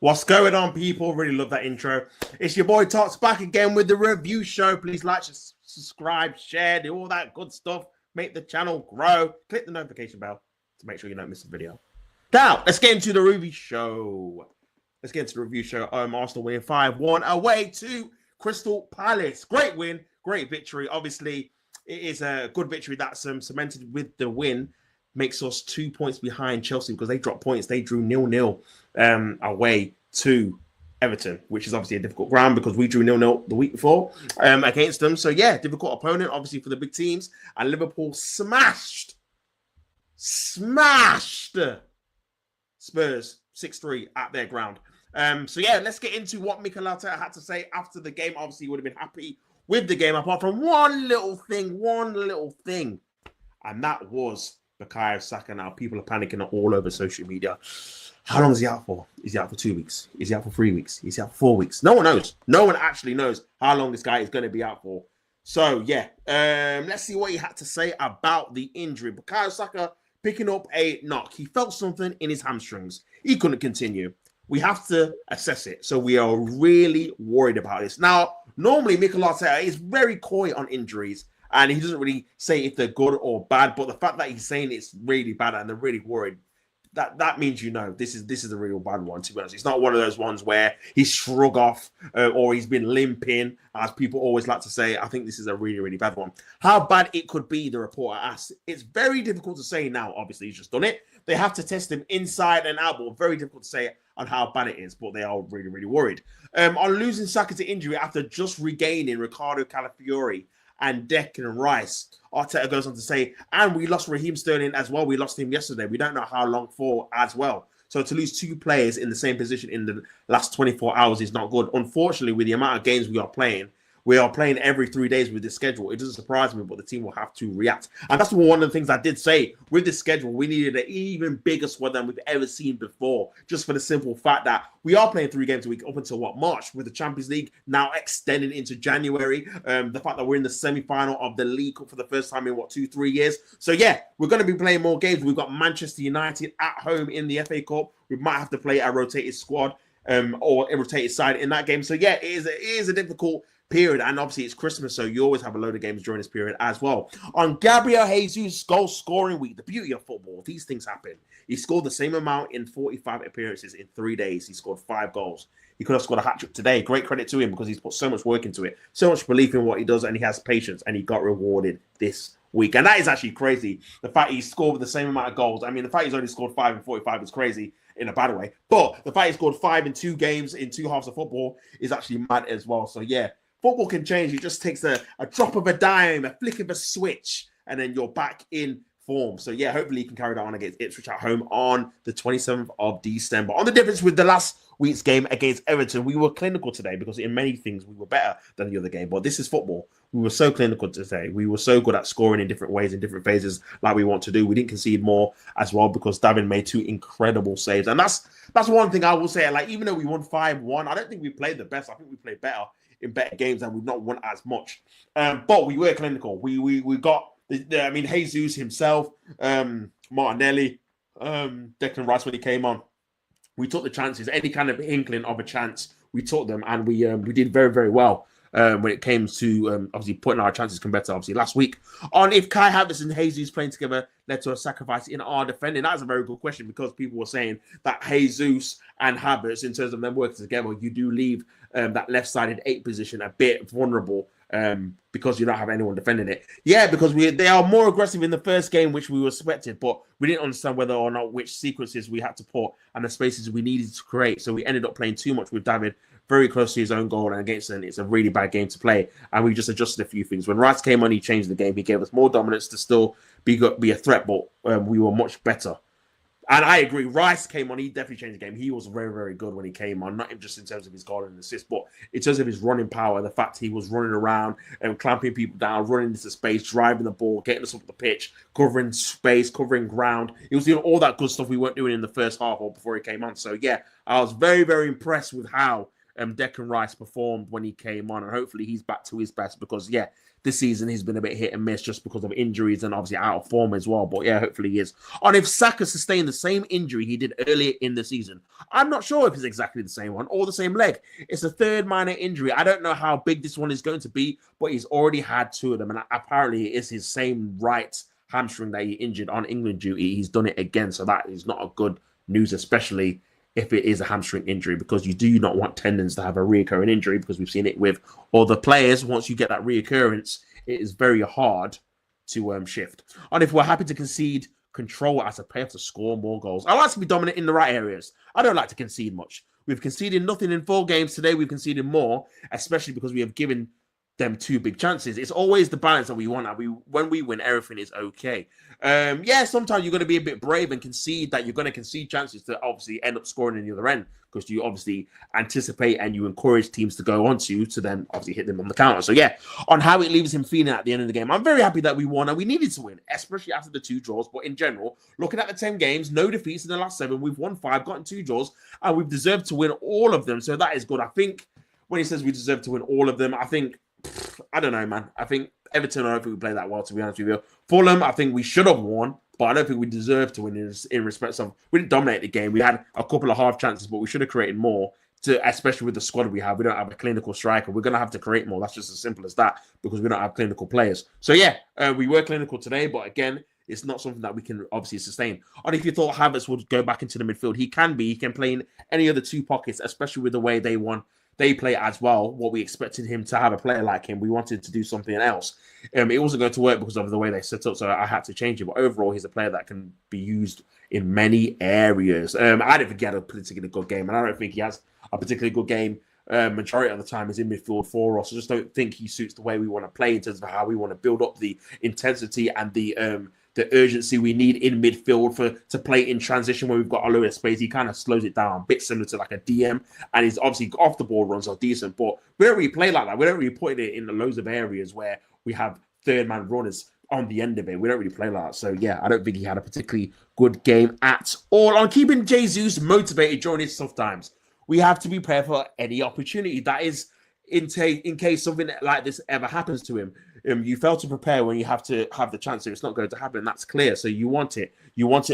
What's going on, people? Really love that intro. It's your boy Tots back again with the review show. Please like, subscribe, share, do all that good stuff. Make the channel grow. Click the notification bell to make sure you don't miss a video. Now, let's get into the review show. Arsenal winning 5-1 away to Crystal Palace. Great win, great victory. Obviously, it is a good victory that's cemented with the win. Makes us 2 points behind Chelsea because they dropped points. They drew 0-0 away to Everton, which is obviously a difficult ground because we drew 0-0 the week before against them. So, yeah, difficult opponent, obviously, for the big teams. And Liverpool smashed Spurs 6-3 at their ground. So, yeah, let's get into what Mikel Arteta had to say after the game. Obviously, he would have been happy with the game, apart from one little thing. And that was Bukayo Saka. Now, people are panicking all over social media. How long is he out for? Is he out for 2 weeks? Is he out for 3 weeks? Is he out for 4 weeks? No one knows. No one actually knows how long this guy is going to be out for. So, yeah. Let's see what he had to say about the injury. Bukayo Saka picking up a knock. He felt something in his hamstrings. He couldn't continue. We have to assess it. So, we are really worried about this. Now, normally, Mikel Arteta is very coy on injuries. And he doesn't really say if they're good or bad, but the fact that he's saying it's really bad and they're really worried, that means this is a real bad one, to be honest. It's not one of those ones where he's shrug off or he's been limping, as people always like to say. I think this is a really, really bad one. How bad it could be, the reporter asked. It's very difficult to say now. Obviously, he's just done it. They have to test him inside and out, but very difficult to say on how bad it is, but they are really, really worried. On losing Saka to injury after just regaining Ricardo Calafiori and Declan Rice, Arteta goes on to say, and we lost Raheem Sterling as well. We lost him yesterday. We don't know how long for as well. So to lose two players in the same position in the last 24 hours is not good. Unfortunately, with the amount of games we are playing every 3 days with this schedule. It doesn't surprise me, but the team will have to react. And that's one of the things I did say. With this schedule, we needed an even bigger squad than we've ever seen before, just for the simple fact that we are playing 3 games a week up until, March, with the Champions League now extending into January. The fact that we're in the semi-final of the League Cup for the first time in, 2-3 years. So, yeah, we're going to be playing more games. We've got Manchester United at home in the FA Cup. We might have to play a rotated squad or a rotated side in that game. So, yeah, it is a difficult period, and obviously it's Christmas, so you always have a load of games during this period as well. On Gabriel Jesus' goal scoring week, the beauty of football, these things happen. He scored the same amount in 45 appearances in 3 days. He scored 5 goals. He could have scored a hat-trick today. Great credit to him because he's put so much work into it, so much belief in what he does, and he has patience, and he got rewarded this week. And that is actually crazy. The fact he scored with the same amount of goals. I mean, the fact he's only scored 5 in 45 is crazy in a bad way. But the fact he scored 5 in 2 games in 2 halves of football is actually mad as well. So, yeah. Football can change. It just takes a drop of a dime, a flick of a switch, and then you're back in form. So, yeah, hopefully you can carry that on against Ipswich at home on the 27th of December. On the difference with the last week's game against Everton, we were clinical today because in many things we were better than the other game. But this is football. We were so clinical today. We were so good at scoring in different ways, in different phases, like we want to do. We didn't concede more as well because David made 2 incredible saves. And that's one thing I will say. Like, even though we won 5-1, I don't think we played the best. I think we played better in better games, and we've not won as much. But we were clinical. We got, Jesus himself, Martinelli, Declan Rice when he came on. We took the chances. Any kind of inkling of a chance, we took them, and we did very, very well when it came to obviously putting our chances compared to obviously last week. On if Kai Havertz and Jesus playing together led to a sacrifice in our defending, that's a very good question because people were saying that Jesus and Havertz, in terms of them working together, you do leave that left-sided 8 position a bit vulnerable because you don't have anyone defending it. Yeah, because they are more aggressive in the first game, which we were expected, but we didn't understand whether or not which sequences we had to put and the spaces we needed to create. So we ended up playing too much with David very close to his own goal, and against them, it's a really bad game to play. And we just adjusted a few things. When Rice came on, he changed the game. He gave us more dominance to still be a threat, but we were much better. And I agree. Rice came on. He definitely changed the game. He was very, very good when he came on, not just in terms of his goal and assist, but in terms of his running power, the fact he was running around and clamping people down, running into space, driving the ball, getting us up the pitch, covering space, covering ground. He was doing all that good stuff we weren't doing in the first half or before he came on. So, yeah, I was very, very impressed with how Declan Rice performed when he came on, and hopefully he's back to his best because, yeah, this season he's been a bit hit and miss just because of injuries and obviously out of form as well. But yeah, hopefully he is. And if Saka sustained the same injury he did earlier in the season, I'm not sure if it's exactly the same one or the same leg. It's a third minor injury. I don't know how big this one is going to be, but he's already had 2 of them. And apparently it is his same right hamstring that he injured on England duty. He's done it again. So that is not a good news, especially if it is a hamstring injury, because you do not want tendons to have a reoccurring injury, because we've seen it with other players. Once you get that reoccurrence, it is very hard to shift. And if we're happy to concede control as a player to score more goals, I like to be dominant in the right areas. I don't like to concede much. We've conceded nothing in 4 games. Today we've conceded more, especially because we have given them 2 big chances. It's always the balance that we want. When we win, everything is okay. Yeah, sometimes you're going to be a bit brave and concede that you're going to concede chances to obviously end up scoring in the other end, because you obviously anticipate and you encourage teams to go on to then obviously hit them on the counter. So yeah, on how it leaves him feeling at the end of the game, I'm very happy that we won, and we needed to win, especially after the 2 draws. But in general, looking at the 10 games, no defeats in the last 7, we've won 5, gotten 2 draws, and we've deserved to win all of them. So that is good. I think when he says we deserve to win all of them, I don't know, man. I think Everton, I don't think we played that well, to be honest with you. Fulham, I think we should have won, but I don't think we deserve to win in respect of, we didn't dominate the game. We had a couple of half chances, but we should have created more, especially with the squad we have. We don't have a clinical striker. We're going to have to create more. That's just as simple as that, because we don't have clinical players. So yeah, we were clinical today, but again, it's not something that we can obviously sustain. And if you thought Havertz would go back into the midfield, he can play in any of the 2 pockets, especially with the way they play as well. What we expected him to have a player like him, we wanted to do something else. It wasn't going to work because of the way they set up, so I had to change it. But overall, he's a player that can be used in many areas. I don't think he had a particularly good game, and I don't think he has a particularly good game. Majority of the time is in midfield for us. I just don't think he suits the way we want to play in terms of how we want to build up the intensity and the urgency we need in midfield to play in transition when we've got a lower space. He kind of slows it down, a bit similar to like a DM, and he's obviously off the ball runs are decent, but we don't really play like that. We don't really put it in the loads of areas where we have 3rd-man runners on the end of it. We don't really play like that. So yeah, I don't think he had a particularly good game at all. On keeping Jesus motivated during his tough times, we have to be prepared for any opportunity. That is in case something like this ever happens to him. You fail to prepare when you have to have the chance, so it's not going to happen. That's clear. So you want it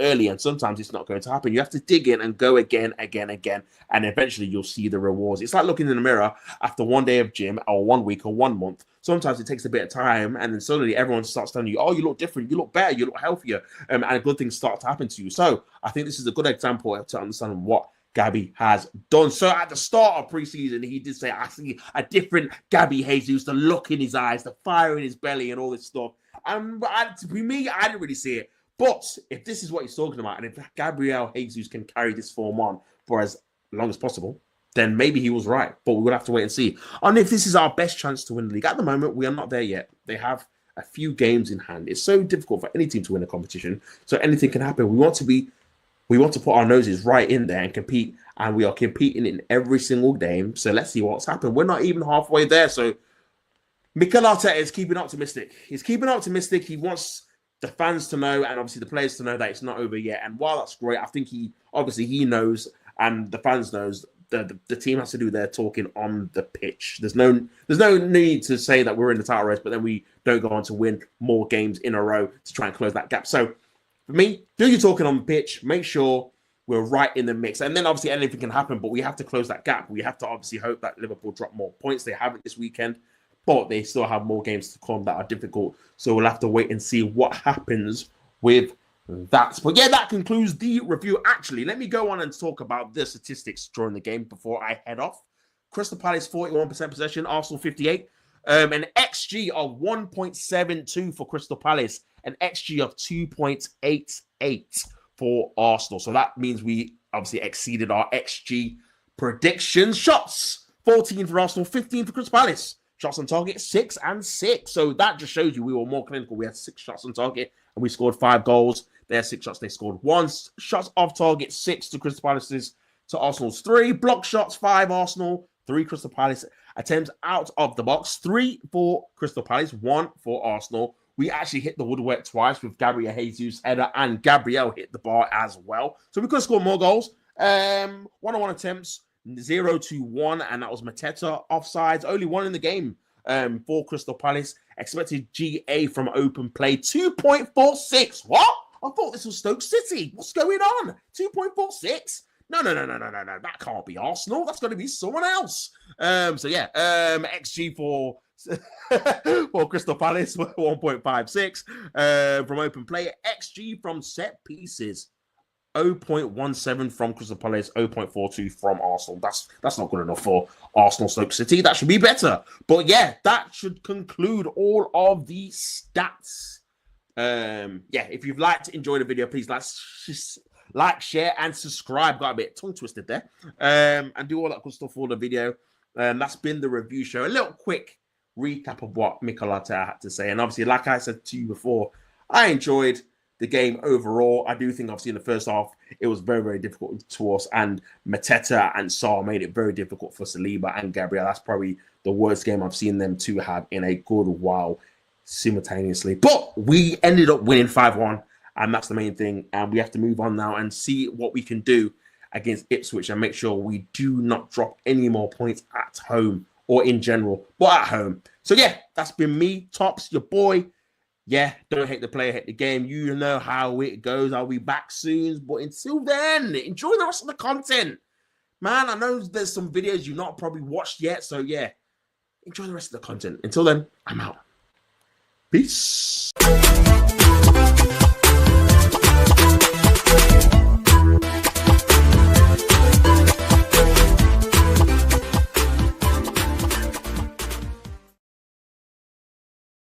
early, and sometimes it's not going to happen. You have to dig in and go again, and eventually you'll see the rewards. It's like looking in the mirror after 1 day of gym, or 1 week, or 1 month. Sometimes it takes a bit of time, and then suddenly everyone starts telling you, "Oh, you look different, you look better, you look healthier," and good things start to happen to you. So I think this is a good example to understand what Gabby has done. So at the start of preseason, he did say, I see a different Gabby Jesus, the look in his eyes, the fire in his belly, and all this stuff. And to me, I didn't really see it. But if this is what he's talking about, and if Gabriel Jesus can carry this form on for as long as possible, then maybe he was right. But we'll have to wait and see. And if this is our best chance to win the league, at the moment, we are not there yet. They have a few games in hand. It's so difficult for any team to win a competition. So anything can happen. We want to put our noses right in there and compete, and we are competing in every single game. So let's see what's happened. We're not even halfway there. So Mikel Arteta is keeping optimistic. He's keeping optimistic. He wants the fans to know, and obviously the players to know, that it's not over yet. And while that's great, I think he knows, and the fans knows, the team has to do their talking on the pitch. There's no need to say that we're in the title race, but then we don't go on to win more games in a row to try and close that gap. So for me, do your talking on the pitch. Make sure we're right in the mix. And then obviously anything can happen, but we have to close that gap. We have to obviously hope that Liverpool drop more points. They haven't this weekend, but they still have more games to come that are difficult. So we'll have to wait and see what happens with that. But yeah, that concludes the review. Actually, let me go on and talk about the statistics during the game before I head off. Crystal Palace 41% possession, Arsenal 58%. An XG of 1.72 for Crystal Palace, an XG of 2.88 for Arsenal. So that means we obviously exceeded our XG predictions. Shots 14 for Arsenal, 15 for Crystal Palace. Shots on target 6 and 6. So that just shows you we were more clinical. We had 6 shots on target and we scored 5 goals. They had 6 shots, they scored 1. Shots off target 6 to Crystal Palace's, to Arsenal's 3. Block shots 5 Arsenal, 3 Crystal Palace. Attempts out of the box, 3 for Crystal Palace, 1 for Arsenal. We actually hit the woodwork twice with Gabriel Jesus' header, and Gabriel hit the bar as well. So we could have scored more goals. 1-on-1 attempts, 0-1, and that was Mateta. Offsides, only one in the game for Crystal Palace. Expected GA from open play, 2.46. What? I thought this was Stoke City. What's going on? 2.46? No. That can't be Arsenal. That's going to be someone else. XG for for Crystal Palace, 1.56 from open play. XG from set pieces, 0.17 from Crystal Palace, 0.42 from Arsenal. That's not good enough for Arsenal Stoke City. That should be better. But yeah, that should conclude all of the stats. If you've enjoyed the video, please like, share, and subscribe. Got a bit tongue twisted there. And do all that good stuff for the video. That's been the review show. A little quick recap of what Mikel Arteta had to say. And obviously, like I said to you before, I enjoyed the game overall. I do think, obviously, in the first half, it was very, very difficult to us. And Mateta and Sarr made it very difficult for Saliba and Gabriel. That's probably the worst game I've seen them two have in a good while simultaneously. But we ended up winning 5-1. And that's the main thing. And we have to move on now and see what we can do against Ipswich and make sure we do not drop any more points at home or in general, but at home. So, yeah, that's been me, Tops, your boy. Yeah, don't hate the player, hate the game. You know how it goes. I'll be back soon. But until then, enjoy the rest of the content. Man, I know there's some videos you've not probably watched yet. So, yeah, enjoy the rest of the content. Until then, I'm out. Peace.